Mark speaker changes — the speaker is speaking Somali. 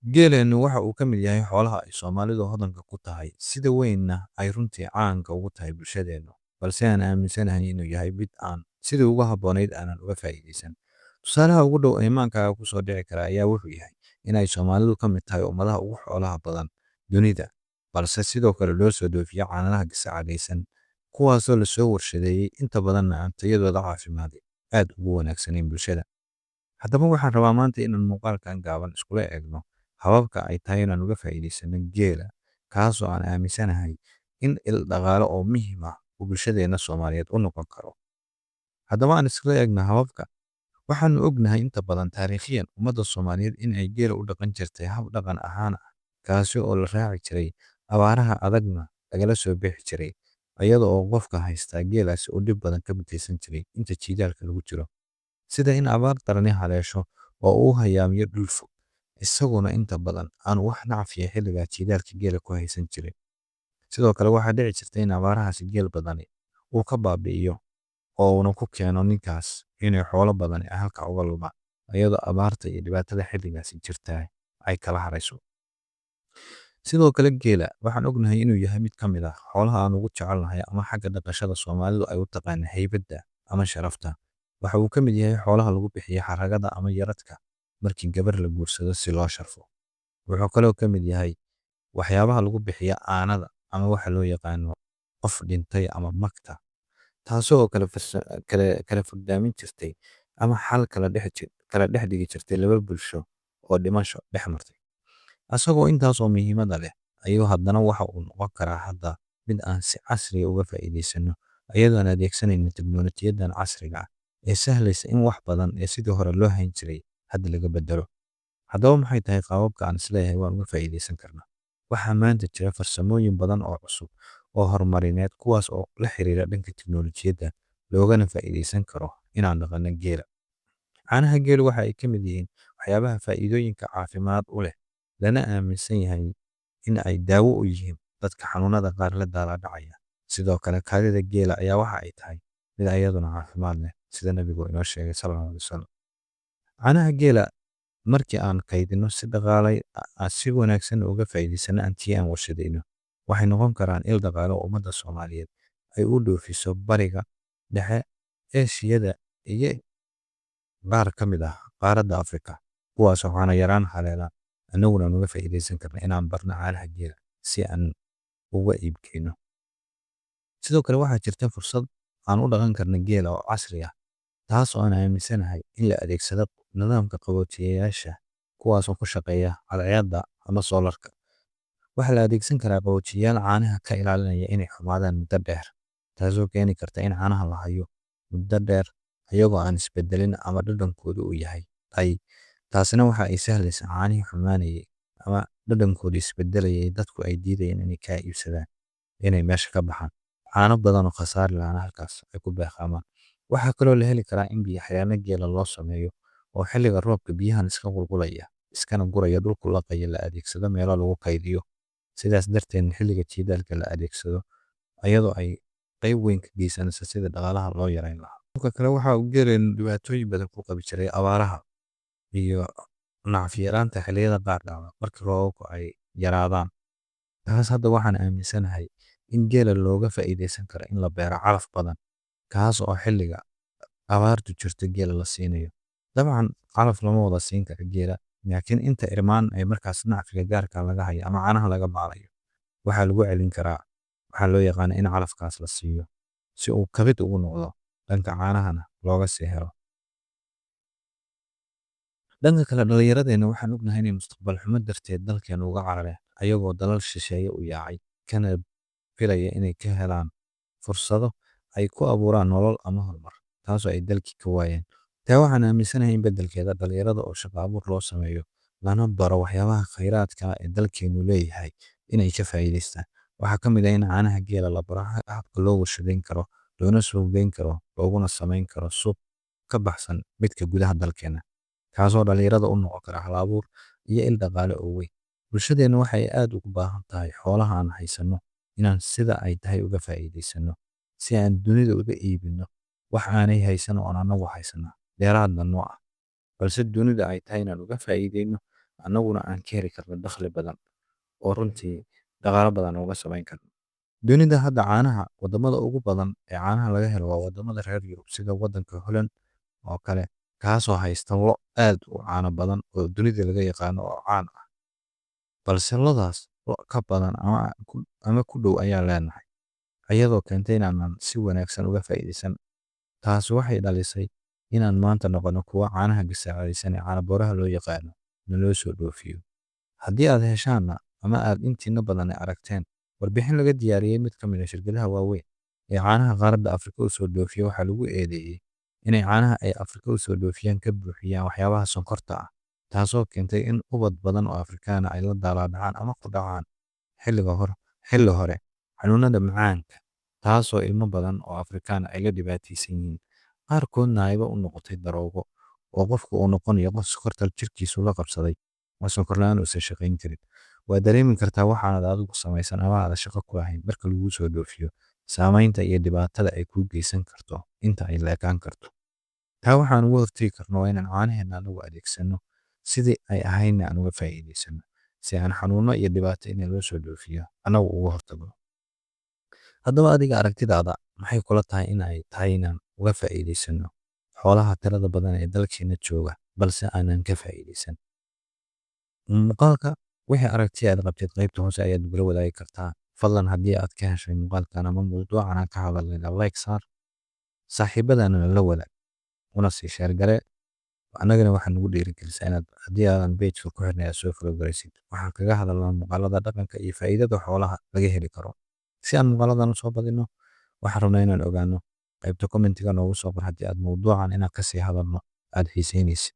Speaker 1: Geelenu waxa uu ka mid yahay xoolaha ay Soomaalidu hodanka ku tahay, sida weynna ay runtii caanka ugu tahay bulshadeenu, balse aan aaminsanahay inuu yahay mid aan sidii ugu habboonayd aanan uga faa'iidaysan. Tusaalaha ugu dhow ee imaankaaga ku soo dhici kara ayaa wuxuu yahay in ay Soomaalidu ka mid tahay ummadaha ugu xoolaha badan dunida, balse sidoo kale loo soo dhoofiyo caanaha gasaacadaysan, kuwaasoo la soo warshadeeyey inta badanna aan tayadooda caafimaad aad ugu wanaagsanayn bulshada. Haddaba waxaan rabaa maanta inaan muuqaalkan gaaban iskula eegno hababka ay tahay inaan uga faa'iidaysano geela, kaasoo aan aaminsanahay in il dhaqaale oo muhiim ah uu bulshadeena Soomaaliyeed u noqon karo. Haddaba aan iskala eegno hababka, waxaanu ognahay inta badan taariikhiyan ummadda Soomaaliyeed in ay geela u dhaqan jirtay hab dhaqan ahaan ah, kaasi oo la raaci jiray abaaraha adagna lagala soo bixi jiray, iyada oo qofka haystaa geelaasi uu dhib badan ka mutaysan jiray inta jiilaalka lagu jiro, sida in abaar darani haleesho oo uu hayaamiyo dhul fog, isaguna inta badan aan wax nacfiya xilligaa jiilaalka geela ku haysan jirin. Sidoo kale waxaa dhici jirta in abaarahaasi geel badani uu ka baabi'iyo oo uuna ku keeno ninkaas inay xoolo badani halka uga lumaan, iyadoo abaarta iyo dhibaatada xilligaasi jirta ay kala harayso. Sidoo kale geela waxaan ognahay inuu yahay mid ka mid ah xoolaha aan ugu jecelnahay ama xagga dhaqashada Soomaalidu ay u taqaan haybadda ama sharafta. Waxa uu ka mid yahay xoolaha lagu bixiyo xaragada ama yaradka markii gabar la guursado si loo sharfo. Wuxuu kaloo ka mid yahay waxyaabaha lagu bixiyo aanada ama waxa loo yaqaano qof dhintay ama magta, taasoo kala furdaamin jirtay ama xal kala dhex dhigi jirtay laba bulsho oo dhimasho dhex martay. Asagoo intaasoo muhiimada leh ayuu haddana waxa uu noqon karaa hadda mid aan si casri ah uga faa'iidaysano, iyadoo aan adeegsanayno tiknoolajiyadan casriga ah ee sahlaysa in wax badan ee sidii hore loo hayn jiray hadda laga beddelo. Haddaba maxay tahay qaababka aan isleeyahay waan uga faa'iidaysan karnaa? Waxaa maanta jira farsamooyin badan oo cusub oo horumarineed, kuwaas oo la xiriira dhanka tiknoolajiyadda, loogana faa'iidaysan karo inaan dhaqanno geela. Caanaha geelu waxa ay ka mid yihiin waxyaabaha faa'iidooyinka caafimaad u leh, lana aaminsan yahay in ay daawo u yihiin dadka xanuunada qaar la daalaa dhacaya. Sidoo kale kaadida geela ayaa waxa ay tahay mid iyaduna caafimaad leh, sida nabigu inoo sheegay sallallahu alayhi wasallam. Caanaha geela markii aan kaydino si wanaagsan uga faa'iidaysano intii aan warshadayno, waxay noqon karaan il dhaqaale oo ummadda Soomaaliyeed ay u dhoofiso bariga dhexe, Eeshiyada iyo qaar ka mid ah qaaradda Afrika, kuwaas oo caano yaraan haleela, annaguna aan uga faa'iidaysan karno inaan barno caanaha geela si aan uga iibkeenno. Sidoo kale waxaa jirta fursad aan u dhaqan karno geela oo casri ah, taas oo aan aaminsanahay in la adeegsado nidaamka qaboojiyeyaasha, kuwaasoo ku shaqeeya cadceedda ama soolarka. Waxaa la adeegsan karaa qaboojiyeyaal caanaha ka ilaalinaya inay xumaadaan muddo dheer, taasoo keeni karta in caanaha la hayo muddo dheer iyagoo aan isbedelin ama dhadhankoodu uu yahay ay. Taasina waxa ay sahlaysaa caanihii xumaanayay ama dhadhankoodu isbedelayay dadku ay diidayeen inay kaa iibsadaan inay meesha ka baxaan. Caano badan oo khasaari lahaana halkaas ay ku beekaamaan. Waxaa kaloo la heli karaa in biyo xireenno geela loo sameeyo oo xilliga roobka biyahan iska qulqulaya iskana guraya dhulku laqaya la adeegsado meelo lagu kaydiyo. Sidaas darteed xilliga jiilaalka la adeegsado iyadoo ay qayb weyn ka geysanayso sida dhaqaalaha loo yareyn lahaa. Dhulka kale waxa uu geeleenu dhibaatooyin badan ku qabi jiray abaaraha iyo nacfi yaraanta xilliyada qaar dhacda marka roobabku ay yaraadaan. Taas hadda waxaan aaminsanahay in geela looga faa'iidaysan karo in la beero calaf badan, kaas oo xilliga abaartu jirto geela la siinayo. Dabcan calaf lama wada siin karo geela, laakiin inta irmaan ay markaas nacfiga gaarka laga hayo ama caanaha laga maalayo, waxaa lagu celin karaa waxaa loo yaqaan in calafkaas la siiyo si uu kabid ugu noqdo, dhanka caanahana looga sii helo. Dhanka kale dhallinyaradeenna waxaan ognahay inay mustaqbal xumo darteed dalkeena uga carareen, ayagoo dalal shisheeye u yaacay, kana filaya inay ka helaan fursado ay ku abuuraan nolol ama horumar, taasoo ay dalkii ka waayeen. Taa waxaan aaminsanahay in beddelkeeda dhalinyarada oo shaqo abuur loo sameeyo, lana baro waxyaabaha khayraadka ah ee dalkeenu leeyahay inay ka faa'iidaystaan. Waxaa ka mid ah in caanaha geela la baro habka loo warshadayn karo, loona suuq geyn karo, looguna samayn karo suuq ka baxsan midka gudaha dalkeena, kaasoo dhalinyarada u noqon kara hal abuur iyo il dhaqaale oo weyn. Bulshadeennu waxay aad ugu baahan tahay xoolaha aan haysanno inaan sida ay tahay uga faa'iidaysano, si aan dunida uga iibino wax aanay haysan oo anagu haysana dheeraadna noo ah, balse dunida ay tahay inaan uga faa'iideyno annaguna aan ka heli karno dakhli badan oo runtii dhaqaalo badan uga samayn karno. Dunida hadda caanaha, wadamada ugu badan ee caanaha laga helo waa wadamada reer Yurub sida wadanka Holland oo kale, kaasoo haysta lo aad u caano badan oo dunida laga yaqaano oo caan ah. Balse lodaas lo ka badan ama ku dhow ayaa leenahay, iyadoo keentay inaanan si wanaagsan uga faa'iidaysan. Taasi waxay dhalisay inaan maanta noqono kuwa caanaha gasaacadaysan ee caano booraha loo yaqaano naloo soo dhoofiyo. Haddii aad heshaanna ama aad intiina badan aragteen warbixin laga diyaariyey mid ka mid ah shirkadaha waaweyn ee caanaha qaaradda Afrika u soo dhoofiya, waxaa lagu eedeeyey inay caanaha ay Afrika u soo dhoofiyaan ka buuxiyaan waxyaabaha sonkorta ah, taasoo keentay in ubad badan oo Afrikaan ah ay la daalaa-dhacaan ama ku dhacaan xilli hore xanuunada macaanka, taasoo ilmo badan oo Afrikaan ah ay la dhibaataysan yihiin, qaarkoodna ayba u noqotay daroogo oo qofku uu noqonayo qof sonkorta jirkiisu la qabsaday oo sonkor la'aan uusan shaqayn karin. Waa dareemi kartaa waxaanad adigu samaysan ama aad shaqo ku lahayn marka lagu soo dhoofiyo, saamaynta iyo dhibaatada ay kuu geysan karto inta ay leekaan karto. Taa waxaan uga hortagi karno waa inaan caanaheena anagu adeegsano sidii ay ahaydna aan uga faa'iidaysano, si aan xanuuno iyo dhibaato in loo soo dhoofiyo anagu uga hortagno. Haddaba adiga aragtidaada maxay kula tahay in ay tahay inaan uga faa'iidaysano xoolaha tirada badan ee dalkeena jooga balse aanan ka faa'iidaysan? Muuqaalka wixii aragti aad qabtid qaybta hoose ayaad nagula wadaagi kartaa. Fadlan haddii aad ka heshay muuqaalkan ama mawduucan aan ka hadalnayna like saar, saaxiibadaana la wadaag, una sii share garee. Annagana waxaa nagu dhiirigelisaa inaad haddii aadan page-ka ku xirnay aad soo follow garaysid. Waxaan kaga hadalnaa muuqaalada dhaqanka iyo faa'iidada xoolaha laga heli karo. Si aan muuqaaladan u soo badino, waxaan rabnaa inaan ogaano qaybta commentiga noogu soo qor haddii aad mawduucan inaan ka sii hadalno aad xiisaynaysid.